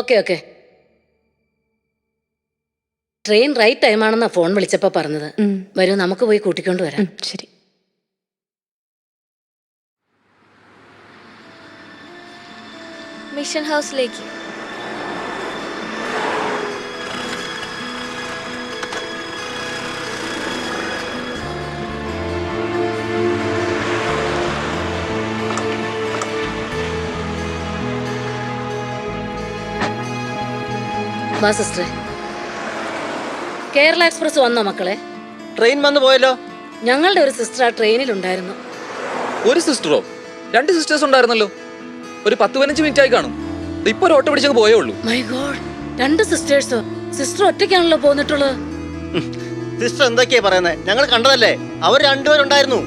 Okay okay. Train right ടൈമാണെന്നാ phone വിളിച്ചപ്പോ പറഞ്ഞത്. വരൂ, നമുക്ക് പോയി കൂട്ടിക്കൊണ്ട് വരാം. ശരി. മിഷൻ ഹൗസിലേക്ക്. വാ സിസ്റ്ററെ. കേരള എക്സ്പ്രസ് വന്നോ മക്കളെ? ട്രെയിൻ വന്നു പോയല്ലോ. ഞങ്ങളുടെ ഒരു സിസ്റ്റർ ആ ട്രെയിനിലുണ്ടായിരുന്നു. ഒരു സിസ്റ്ററോ? 2 സിസ്റ്റേഴ്സ് ഉണ്ടായിരുന്നല്ലോ. ഒരു 10-15 മിനിറ്റ് ആയി കാണും. ഇപ്പൊ ഒരു ഓട്ടോ പിടിച്ചങ്ങ് പോയേ ഉള്ളൂ. My God, 2 സിസ്റ്റേഴ്സോ? സിസ്റ്റർ ഒറ്റയ്ക്കാണല്ലോ പോന്നിട്ടുള്ളത്. സിസ്റ്റർ എന്തൊക്കെയാ പറയുന്നത്? ഞങ്ങൾ കണ്ടതല്ലേ, അവർ 2 പേരുണ്ടായിരുന്നു.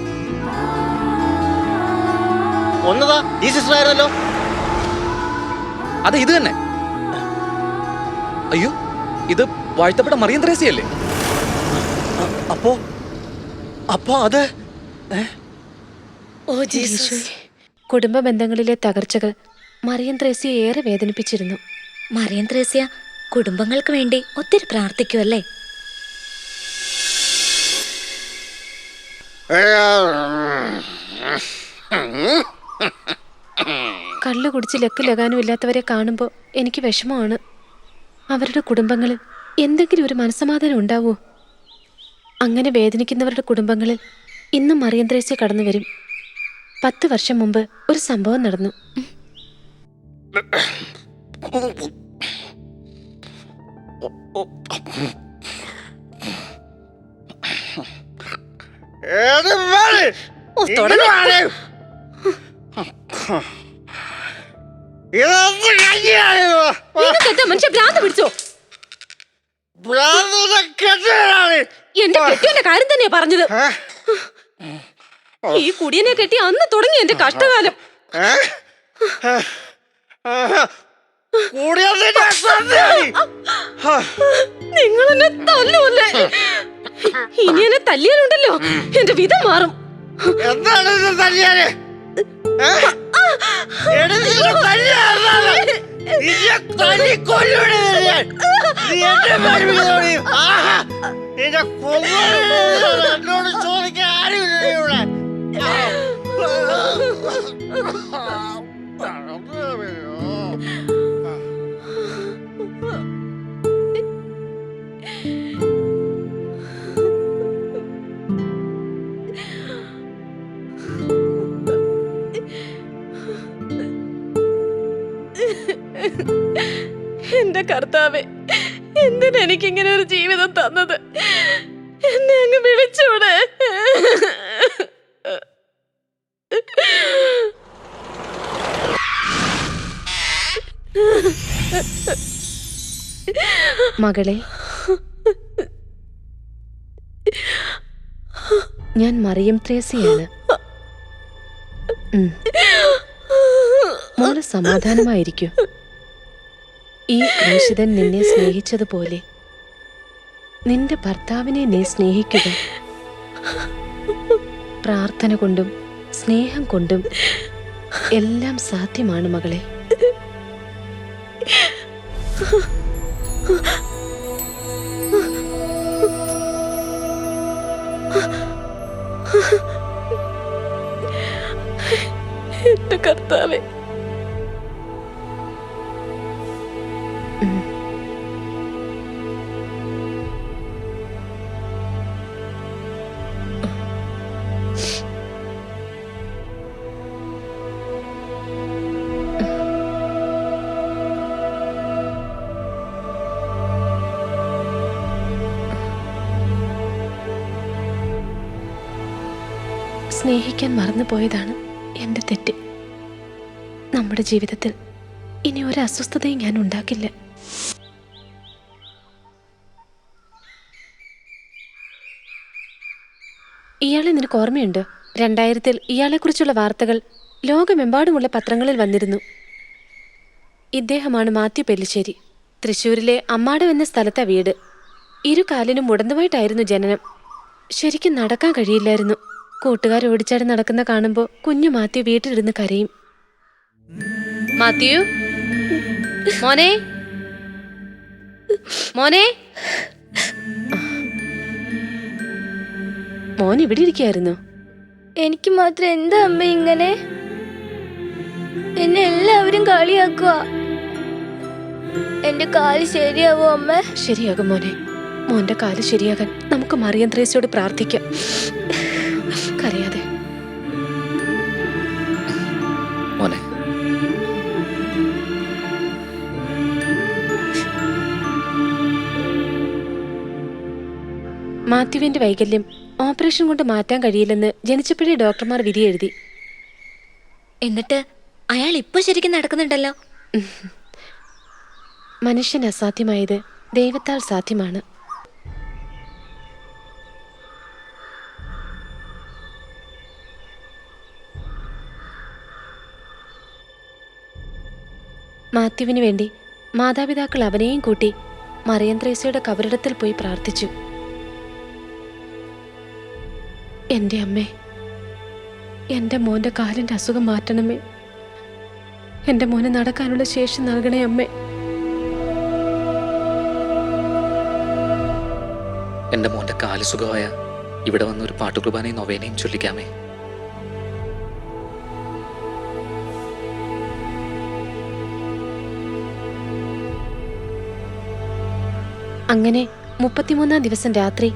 ഒന്നതാ ഈ സിസ്റ്റർ ആയിരുന്നല്ലോ. അതെ, ഇത് തന്നെ. അയ്യോ, ഇത് വാഴ്ത്തപ്പെട്ട മറിയം ത്രേസ്യയല്ലേ? അപ്പോ അത് ഓ ജീസസ്. കുടുംബ ബന്ധങ്ങളിലെ തകർച്ചകൾ മറിയം ത്രേസ്യയെ ഏറെ വേദനിപ്പിച്ചിരുന്നു. മറിയം ത്രേസ്യ കുടുംബങ്ങൾക്ക് വേണ്ടി ഒത്തിരി പ്രാർത്ഥിക്കുമല്ലേ? കള്ളു കുടിച്ച് ലക്ക് ലഗാനും ഇല്ലാത്തവരെ കാണുമ്പോൾ എനിക്ക് വിഷമമാണ്. അവരുടെ കുടുംബങ്ങളിൽ എന്തെങ്കിലും ഒരു മനസ്സമാധാനം ഉണ്ടാവോ? അങ്ങനെ വേദനിക്കുന്നവരുടെ കുടുംബങ്ങളിൽ ഇന്നും മറിയം ത്രേസ്യ കടന്നു വരും. 10 വർഷം മുമ്പ് ഒരു സംഭവം നടന്നു. മനുഷ്യ ഭ്രാന്ത് പിടിച്ചോ? എന്റെ കെട്ടിയന്റെ കാര്യം തന്നെയാ പറഞ്ഞത്. ഈ കുടിയനെ കെട്ടി അന്ന് തുടങ്ങി എന്റെ കഷ്ടകാലം. നിങ്ങൾ എന്നെ തല്ലുമല്ലേ? ഇനി എന്നെ തല്ലിയാലുണ്ടല്ലോ എന്റെ വിധ മാറും. എന്താണ് തല്ലിയാല്? എന്നോട് ചോദിക്കാൻ ആരുമില്ല ഇവിടെ. എന്റെ കർത്താവേ, എന്തിനാ എനിക്കിങ്ങനെ ഒരു ജീവിതം തന്നത്? എന്നെ അങ്ങ് വിളിച്ചൂടെ? മകളെ, ഞാൻ മറിയം ത്രേസ്യയാണ്. മോള് സമാധാനമായിരിക്കൂ. ഈ ക്രൂശിതൻ നിന്നെ സ്നേഹിച്ചതുപോലെ നിന്റെ ഭർത്താവിനെ നീ സ്നേഹിക്കുക. പ്രാർത്ഥന കൊണ്ടും സ്നേഹം കൊണ്ടും എല്ലാം സാധ്യമാണ് മകളെ. എന്റെ കർത്താവേ, സ്നേഹിക്കാൻ മറന്നുപോയതാണ് എൻ്റെ തെറ്റ്. നമ്മുടെ ജീവിതത്തിൽ ഇനി ഒരു അസ്വസ്ഥതയും ഞാൻ ഉണ്ടാക്കില്ല. ഇയാളെ നിനക്ക് ഓർമ്മയുണ്ടോ? 2000-ൽ ഇയാളെക്കുറിച്ചുള്ള വാർത്തകൾ ലോകമെമ്പാടുമുള്ള പത്രങ്ങളിൽ വന്നിരുന്നു. ഇദ്ദേഹമാണ് മാത്യു പെല്ലിശ്ശേരി. തൃശ്ശൂരിലെ അമ്മാടം എന്ന സ്ഥലത്താ വീട്. 2 കാലിനും മുടന്തുമായിട്ടായിരുന്നു ജനനം. ശരിക്കും നടക്കാൻ കഴിയില്ലായിരുന്നു. കൂട്ടുകാർ ഓടിച്ചാടി നടക്കുന്ന കാണുമ്പോൾ കുഞ്ഞു മാത്യു വീട്ടിലിരുന്ന് കരയും. മാത്യു മോനെ, മോനെ, മോൻ ഇവിടെ ഇരിക്കായിരുന്നു. എനിക്ക് മാത്രം എന്താ അമ്മ ഇങ്ങനെ? എന്നെ എല്ലാവരും കളിയാക്കുക. എന്റെ കാല് ശരിയാവോ അമ്മ? ശരിയാകും മോനെ. മോന്റെ കാല് ശരിയാകാൻ നമുക്ക് മറിയം ത്രേസ്യയോട് പ്രാർത്ഥിക്കാം. കരയാതെ. മോനെ, മാത്യുവിന്റെ വൈകല്യം ഓപ്പറേഷൻ കൊണ്ട് മാറ്റാൻ കഴിയില്ലെന്ന് ജനിച്ചപ്പോഴേ ഡോക്ടർമാർ വിധി എഴുതി. എന്നിട്ട് അയാൾ ഇപ്പൊ ശരിക്കും നടക്കുന്നുണ്ടല്ലോ. മനുഷ്യൻ അസാധ്യമായത് ദൈവത്താൽ സാധ്യമാണ്. മാത്യുവിന് വേണ്ടി മാതാപിതാക്കൾ അവനെയും കൂട്ടി മറിയം ത്രേസ്യയുടെ കബറിടത്തിൽ പോയി പ്രാർത്ഥിച്ചു. എൻ്റെ അമ്മേ, എൻ്റെ മോൻ്റെ കാലിൻ്റെ അസുഖം മാറ്റണമേ. എൻ്റെ മോനെ നടക്കാനുള്ള ശേഷി നൽകണേ അമ്മേ. എൻ്റെ മോൻ്റെ കാല് സുഖമായ ഇവിടെ വന്നൊരു പാട്ടുകുർബാനയും നൊവേനയും ചൊല്ലിക്കാമേ. അങ്ങനെ 33-ാം ദിവസം രാത്രി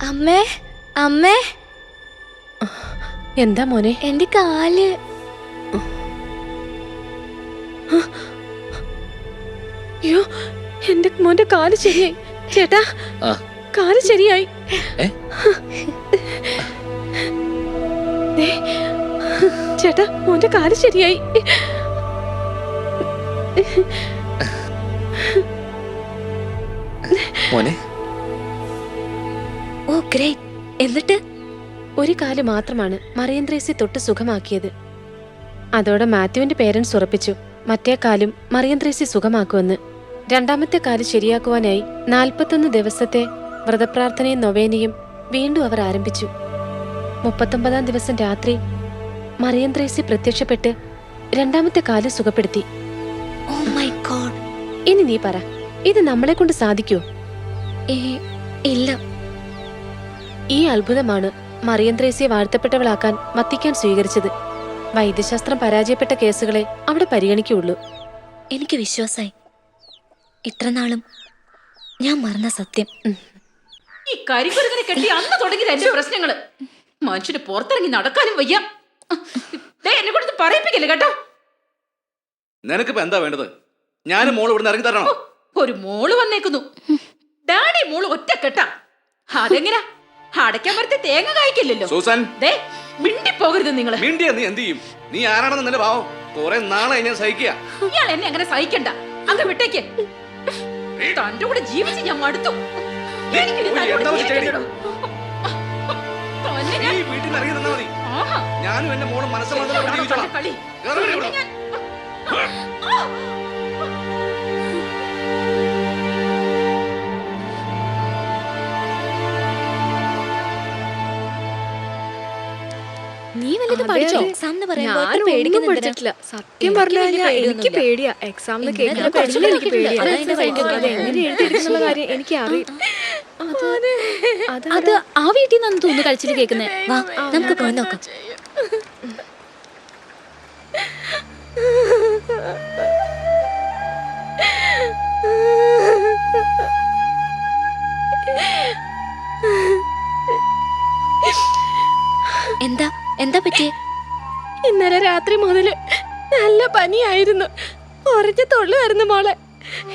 അമ്മേ, അമ്മേ, എന്താ മോനെ? എന്റെ കാല്. അയ്യോ, എന്റെ മോന്റെ കാല് ശരിയായി. ചേട്ടാ, കാല് ശരിയായി. ചേട്ടാ, മോന്റെ കാല് ശരിയായി. മോനെ, ഓ ഗ്രേറ്റ്. എന്നിട്ട് ഒരു കാല് മാത്രമാണ് മറിയം ത്രേസ്യ തൊട്ട് സുഖമാക്കിയത്. അതോടെ മാത്യുവിന്റെ പേരൻസ് ഉറപ്പിച്ചു മറ്റേ കാലും മറിയം ത്രേസ്യ സുഖമാക്കുമെന്ന്. രണ്ടാമത്തെ കാല് ശരിയാക്കുവാനായി 41 ദിവസത്തെ വ്രതപ്രാർത്ഥനയും നൊവേനയും വീണ്ടും അവർ ആരംഭിച്ചു. 39-ാം ദിവസം രാത്രി മറിയം ത്രേസ്യ പ്രത്യക്ഷപ്പെട്ട് രണ്ടാമത്തെ കാല് സുഖപ്പെടുത്തി. Oh my God. ഇനി നീ പറ, ഇത് നമ്മളെ കൊണ്ട് സാധിക്കോ? ഇല്ല. ഈ അത്ഭുതമാണ് മറിയം ത്രേസ്യയെ വാഴ്ത്തപ്പെട്ടവളാക്കാൻ വത്തിക്കാൻ സ്വീകരിച്ചത്. വൈദ്യശാസ്ത്രം പരാജയപ്പെട്ട കേസുകളെ അവിടെ പരിഗണിക്കുകയുള്ളൂ. എനിക്ക് വിശ്വാസായി. ഇത്രനാളും ഞാൻ മറന്ന സത്യം. ഈ കരിക്കുരുങ്ങനെ കെട്ടി അന്ന് തുടങ്ങിയത് എന്റെ പ്രശ്നങ്ങള്. മനുഷ്യന് പുറത്തിറങ്ങി നടക്കാനും വയ്യ. എന്നെ കൊടുത്ത് പറയിപ്പിക്കല്ലേ കേട്ടോ. നിനക്കിപ്പോ എന്താ വേണ്ടത്? ഞാനും മോള് ഇവിടുന്ന് ഇറങ്ങി തരണോ? ഒരു മോള് വന്നേക്കുന്നു. ഡാഡി മോള് ഒറ്റ കെട്ടാ. അതെങ്ങനാ? അടയ്ക്കാൻ പറ്റ തേങ്ങ കായ്ക്കില്ലല്ലോ. സൂസൻ, മിണ്ടി പോകരുത് നിങ്ങള്. മിണ്ടിയ നീ എന്ത് ചെയ്യും? നീ ആരാണെന്ന് നിന്റെ ഭാവം കുറെ നാളായി ഞാൻ സഹിക്കുക. ഇയാൾ എന്നെ അങ്ങനെ സഹിക്കണ്ട. അങ്ങ് വിട്ടേക്ക്. തന്റെ കൂടെ ജീവിച്ച് ഞാൻ മടുത്തു. എനിക്കിനി തന്നോട് ജീവിക്കണ്ടടോ. തന്നെ ഞാൻ- നീ വീട്ടിൽ നിന്ന് ഇറങ്ങി തന്നാ മതി. ആഹാ. ഞാനും എന്റെ മോളും മനസ്സമാധാനത്തോടെ ഇയാളാണോ ജീവിച്ചോളാം. തന്റെ കളി? കേറി വരൂ ഇവിടെ. ഞാൻ- നീ വല്ലതും പഠിച്ചോ? എക്സാം എന്ന് പറയുമ്പോൾ ഞാനൊന്നും പേടിക്കുന്നെന്തിനാ? പഠിച്ചിട്ടില്ല. സത്യം പറഞ്ഞു കഴിഞ്ഞാൽ എനിക്ക് പേടിയാ. എക്സാമിന് കേൾക്കുന്ന പഠിച്ചാൽ എനിക്ക് പേടിയാ. അതാ എന്റെ ഭയങ്കര അത് എങ്ങനെ എഴുതിയെടുക്കുന്നുള്ള കാര്യം എനിക്ക് അറിയാം. അത് ആ വീട്ടിൽ നിന്നു തോന്നുന്നു കളിച്ചിട്ട് കേൾക്കുന്നേ. വാ നമുക്ക് പോയി നോക്കാം. എന്താ എന്താ പറ്റിയേ? ഇന്നലെ രാത്രി മുതല് നല്ല പനിയായിരുന്നു. കുറച്ച് തൊള്ളുമായിരുന്നു മോളെ.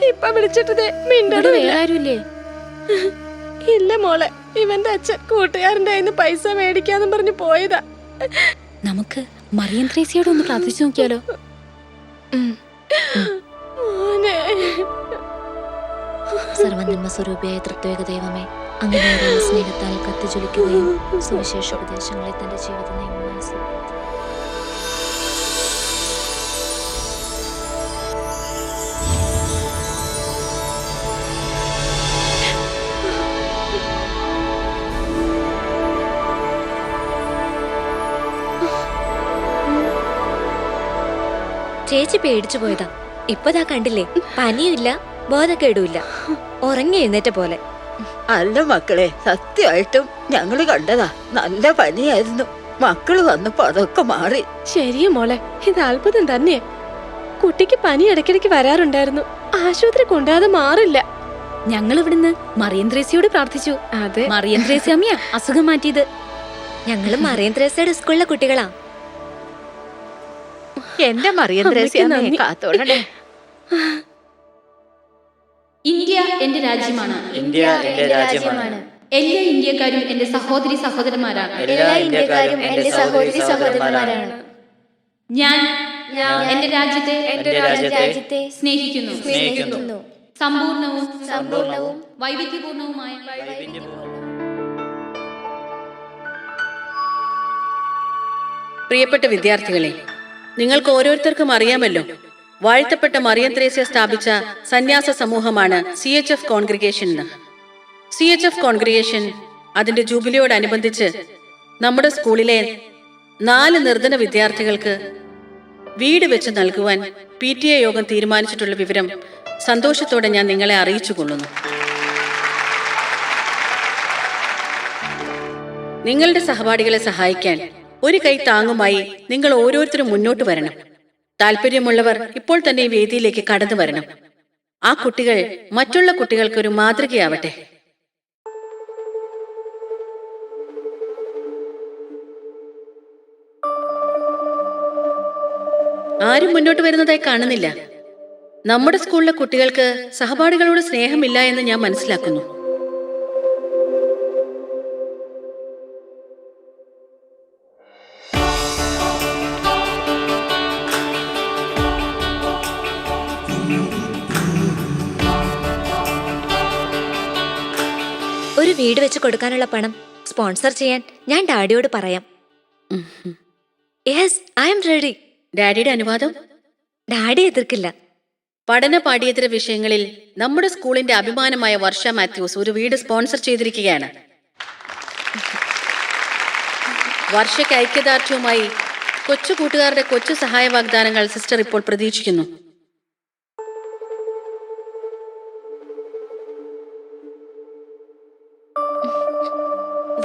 ഇപ്പൊ വിളിച്ചിട്ടതേ മിണ്ടോട് വേറെ ആരുമില്ലേ? ഇല്ല മോളെ, ഇവന്റെ അച്ഛൻ കൂട്ടുകാരന്റെ കയ്യിന്ന് പൈസ മേടിക്കാന്നും പറഞ്ഞ് പോയതാ. നമുക്ക് മറിയം ത്രേസ്യയോട് ഒന്ന് പ്രാർത്ഥിച്ചു നോക്കിയാലോ? മോനെ, സർവനന്മ സ്വരൂപിയായ തൃത്വേക ദൈവമേ, അങ്ങനെ സ്നേഹത്താൽ കത്തിജ്വലിക്കുകയും സുവിശേഷ ഉപദേശങ്ങളെ തന്റെ ജീവിത നിയമമായി സ്വീകരിച്ചു. ചേച്ചി പേടിച്ചു പോയതാ. ഇപ്പതാ കണ്ടില്ലേ, പനിയുമില്ല ബോധക്കേടുമില്ല, ഉറങ്ങി എഴുന്നേറ്റ പോലെ. അല്ല മക്കളെ, സത്യമായിട്ടും ഞങ്ങള് കണ്ടതാ. നല്ല പനിയായിരുന്നു. മക്കള് വന്നപ്പോ അതൊക്കെ മാറി. ശരിയാ മോളെ, ഇത് അത്ഭുതം തന്നെ. കുട്ടിക്ക് പനി ഇടയ്ക്കിടയ്ക്ക് വരാറുണ്ടായിരുന്നു. ആശുപത്രി കൊണ്ടാതെ മാറില്ല. ഞങ്ങൾ ഇവിടുന്ന് മറിയം ത്രേസ്യയോട് പ്രാർത്ഥിച്ചു. അതെ, മറിയം ത്രേസ്യ അമ്മയാ അസുഖം മാറ്റിയത്. ഞങ്ങള് മറിയം ത്രേസ്യയുടെ സ്കൂളിലെ കുട്ടികളാ. എന്റെ മറിയം ത്രേസ്യമ്മേ, കാത്തോളണേ. ഇന്ത്യ എന്റെ രാജ്യമാണ്. ഇന്ത്യ എന്റെ രാജ്യമാണ്. എല്ലാ ഇന്ത്യക്കാരും എന്റെ സഹോദരി സഹോദരന്മാരാണ്. എല്ലാ ഇന്ത്യക്കാരും എന്റെ സഹോദരി സഹോദരന്മാരാണ്. ഞാൻ എന്റെ രാജ്യത്തെ സ്നേഹിക്കുന്നു. സമ്പൂർണവും വൈവിധ്യപൂർണവുമായ പ്രിയപ്പെട്ട വിദ്യാർത്ഥികളെ, നിങ്ങൾക്ക് ഓരോരുത്തർക്കും അറിയാമല്ലോ, വാഴ്ത്തപ്പെട്ട മറിയം ത്രേസ്യ സ്ഥാപിച്ച സന്യാസ സമൂഹമാണ് CHF കോൺഗ്രിഗേഷൻ എന്ന്. CHF കോൺഗ്രിഗേഷൻ അതിന്റെ ജൂബിലിയോടനുബന്ധിച്ച് നമ്മുടെ സ്കൂളിലെ 4 നിർധന വിദ്യാർത്ഥികൾക്ക് വീട് വെച്ച് നൽകുവാൻ PTA യോഗം തീരുമാനിച്ചിട്ടുള്ള വിവരം സന്തോഷത്തോടെ ഞാൻ നിങ്ങളെ അറിയിച്ചു കൊള്ളുന്നു. നിങ്ങളുടെ സഹപാഠികളെ സഹായിക്കാൻ ഒരു കൈ താങ്ങുമായി നിങ്ങൾ ഓരോരുത്തരും മുന്നോട്ട് വരണം. താല്പര്യമുള്ളവർ ഇപ്പോൾ തന്നെ ഈ വേദിയിലേക്ക് കടന്നു വരണം. ആ കുട്ടികൾ മറ്റുള്ള കുട്ടികൾക്ക് ഒരു മാതൃകയാവട്ടെ. ആരും മുന്നോട്ട് വരുന്നതായി കാണുന്നില്ല. നമ്മുടെ സ്കൂളിലെ കുട്ടികൾക്ക് സഹപാഠികളോട് സ്നേഹമില്ല എന്ന് ഞാൻ മനസ്സിലാക്കുന്നു. ഒരു വീട് വെച്ച് കൊടുക്കാനുള്ള പണം സ്പോൺസർ ചെയ്യാൻ ഞാൻ ഡാഡിയോട് പറയാം. Yes, I am ready. ഡാഡിയുടെ അനുവാദം? ഡാഡി എതിർക്കില്ല. പഠന പാഠ്യേതര വിഷയങ്ങളിൽ നമ്മുടെ സ്കൂളിന്റെ അഭിമാനമായ വർഷ മാത്യൂസ് ഒരു വീട് സ്പോൺസർ ചെയ്തിരിക്കുകയാണ്. വർഷയ്ക്ക് ഐക്യദാർഢ്യവുമായി കൊച്ചു കൂട്ടുകാരുടെ കൊച്ചു സഹായ വാഗ്ദാനങ്ങൾ സിസ്റ്റർ ഇപ്പോൾ പ്രതീക്ഷിക്കുന്നു.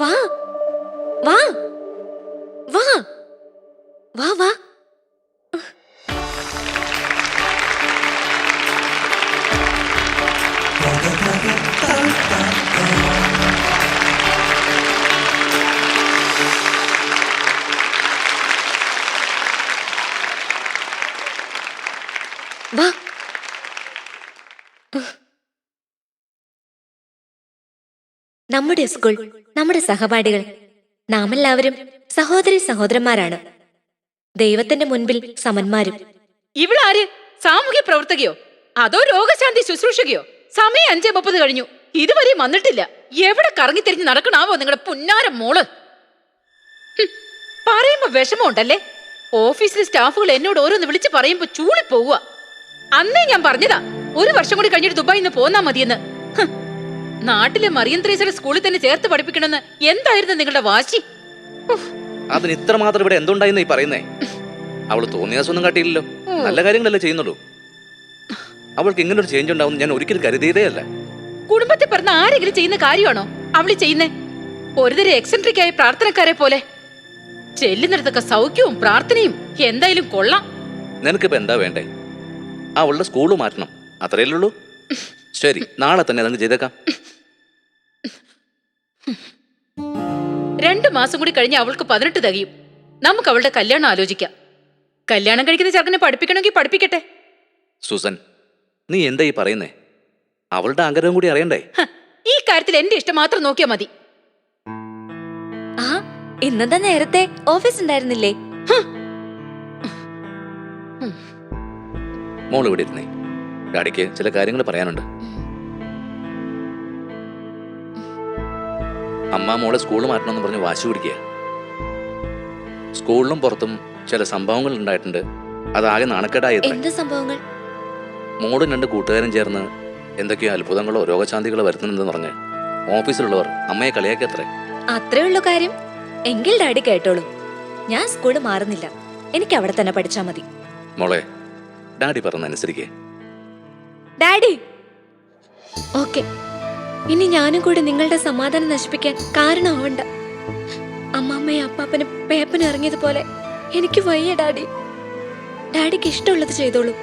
വാ വാ വാ വാ വാ. വാ. നമ്മുടെ സ്കൂൾ, നമ്മുടെ സഹപാഠികൾ, നാം എല്ലാവരും സഹോദരി സഹോദരന്മാരാണ്. ദൈവത്തിന്റെ മുൻപിൽ സമന്മാരും. ഇവളാര്? സാമൂഹ്യ പ്രവർത്തകയോ അതോ രോഗശാന്തി ശുശ്രൂഷകയോ? സമയം 5:30 കഴിഞ്ഞു, ഇതുവരെ വന്നിട്ടില്ല. എവിടെ കറങ്ങിത്തിരിഞ്ഞ് നടക്കണാവോ നിങ്ങളുടെ പുന്നാര മോള്? പറയുമ്പോ വിഷമമുണ്ടല്ലേ? ഓഫീസിലെ സ്റ്റാഫുകൾ എന്നോട് ഓരോന്ന് വിളിച്ച് പറയുമ്പോ ചൂളിപ്പോവുക. അന്നേ ഞാൻ പറഞ്ഞതാ, 1 വർഷം കൂടി കഴിഞ്ഞിട്ട് ദുബായിൽ നിന്ന് പോന്നാ മതിയെന്ന്. നാട്ടിലെ മറിയം ത്രേസ്യയുടെ സ്കൂളിൽ തന്നെ ചേർത്ത് പഠിപ്പിക്കണമെന്ന് എന്തായിരുന്നു നിങ്ങളുടെ വാശി? അതിന് ഇത്ര മാത്രം ഇവിടെ എന്തുണ്ടായിന്ന് ഈ പറയുന്നേ? അവള് തോന്നിയാസൊന്നും കാട്ടിയില്ലല്ലോ, നല്ല കാര്യങ്ങളല്ലേ ചെയ്യുന്നുള്ളൂ. അവൾക്ക് ഇങ്ങനെ ഒരു ചേഞ്ച് ഉണ്ടാവും ഞാൻ ഒരിക്കലും കരുതിയതേ അല്ല. കുടുംബത്തിൽ പറഞ്ഞ ആരെങ്കിലും ചെയ്യുന്ന കാര്യമാണോ അവള് ചെയ്യുന്നേ? ഒരുതരം എക്സെൻട്രിക് ആയ പ്രാർത്ഥനക്കാരെ പോലെ ചെല്ലുന്നിടത്തൊക്കെ സൗഖ്യവും പ്രാർത്ഥനയും. എന്തായാലും കൊള്ളാം. നിനക്കിപ്പോ എന്താ വേണ്ടേ? അവളുടെ സ്കൂള് മാറ്റണം, അത്രയല്ലേ ഉള്ളൂ. ശരി, നാളെ തന്നെ അതങ്ങ് ചെയ്തേക്കാം. 2 മാസം കൂടി കഴിഞ്ഞ് അവൾക്ക് 18 തികയും. നമുക്ക് അവളുടെ കല്യാണം ആലോചിക്കാം. കല്യാണം കഴിക്കുന്ന ചെറുക്കനെ പഠിപ്പിക്കണമെങ്കിൽ പഠിപ്പിക്കട്ടെ. സൂസൻ, നീ എന്താ ഈ പറയുന്നേ? അവളുടെ ആഗ്രഹം കൂടി അറിയണ്ടേ? ഈ കാര്യത്തിൽ എന്റെ ഇഷ്ടം മാത്രം നോക്കിയാ മതി. ആ ഇന്നെന്താ നേരത്തെ ഓഫീസ് ഉണ്ടായിരുന്നില്ലേ? മോൾ ഇവിടെ ഇരുന്നേ, ഡാഡിക്ക് ചില കാര്യങ്ങൾ പറയാനുണ്ട്. അമ്മ മോളെ സ്കൂൾ മാറ്റണമെന്ന് പറഞ്ഞ് വാശി പിടിക്കുക. സ്കൂളിലും പുറത്തും ചില സംഭവങ്ങൾ ഉണ്ടായിട്ടുണ്ട്. അതാകെ നാണക്കേടായി. എന്ത് സംഭവങ്ങൾ? മോളും 2 കൂട്ടുകാരും ചേർന്ന് എന്തൊക്കെയോ അത്ഭുതങ്ങളോ രോഗശാന്തികളോ വരുത്തുന്നുണ്ടെന്ന് പറഞ്ഞ് ഓഫീസിലുള്ളവർ അമ്മയെ കളിയാക്കിയത്രേ. അത്രേ ഉള്ളൂ കാര്യം. എങ്കിൽ ഡാഡി കേട്ടോളൂ, ഞാൻ സ്കൂള് മാറുന്നില്ല. എനിക്ക് അവിടെ തന്നെ പഠിച്ചാ മതി. മോളെ, ഡാഡി പറഞ്ഞനുസരിക്കേ. ഡാഡി ഓക്കെ, ഇനി ഞാനും കൂടി നിങ്ങളുടെ സമാധാനം നശിപ്പിക്കാൻ കാരണമാവണ്ട. അമ്മാമ്മയും അപ്പാപ്പനും പേപ്പനും ഇറങ്ങിയതുപോലെ എനിക്ക് വയ്യ ഡാഡി. ഡാഡിക്ക് ഇഷ്ടമുള്ളത് ചെയ്തോളൂ.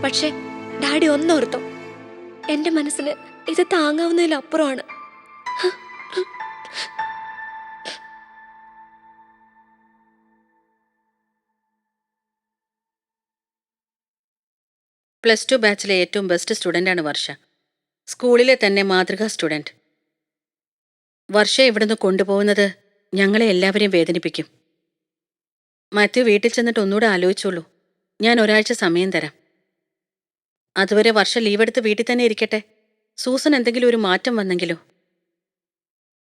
പക്ഷെ ഡാഡി ഒന്നോർത്തോ, എന്റെ മനസ്സിന് ഇത് താങ്ങാവുന്നതിലപ്പുറമാണ്. +2 ബാച്ചിലെ ഏറ്റവും ബെസ്റ്റ് സ്റ്റുഡൻ്റാണ് വർഷ. സ്കൂളിലെ തന്നെ മാതൃകാ സ്റ്റുഡൻറ്. വർഷ ഇവിടുന്ന് കൊണ്ടുപോകുന്നത് ഞങ്ങളെ എല്ലാവരെയും വേദനിപ്പിക്കും. മാത്യു വീട്ടിൽ ചെന്നിട്ട് ഒന്നുകൂടെ ആലോചിച്ചോളൂ. ഞാൻ ഒരാഴ്ച സമയം തരാം. അതുവരെ വർഷ ലീവെടുത്ത് വീട്ടിൽ തന്നെ ഇരിക്കട്ടെ. സൂസൻ എന്തെങ്കിലും ഒരു മാറ്റം വന്നെങ്കിലോ?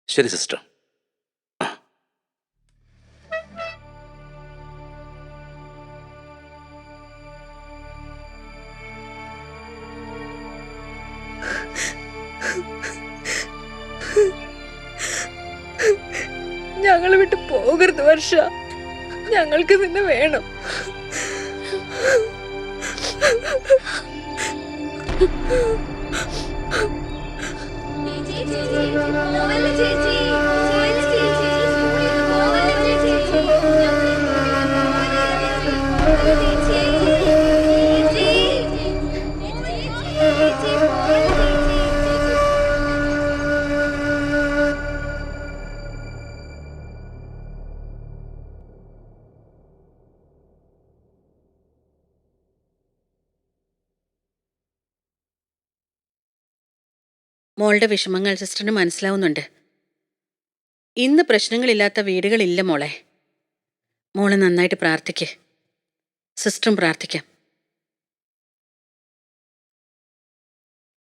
ശരി സിസ്റ്റർ. ഞങ്ങളെ വിട്ട് പോകരുത് വർഷ, ഞങ്ങൾക്ക് നിന്നെ വേണം. മോളുടെ വിഷമങ്ങൾ സിസ്റ്ററിന് മനസ്സിലാവുന്നുണ്ട്. ഇന്ന് പ്രശ്നങ്ങളില്ലാത്ത വീടുകളില്ല മോളെ. മോള് നന്നായിട്ട് പ്രാർത്ഥിക്ക്. സിസ്റ്ററും പ്രാർത്ഥിക്കാം.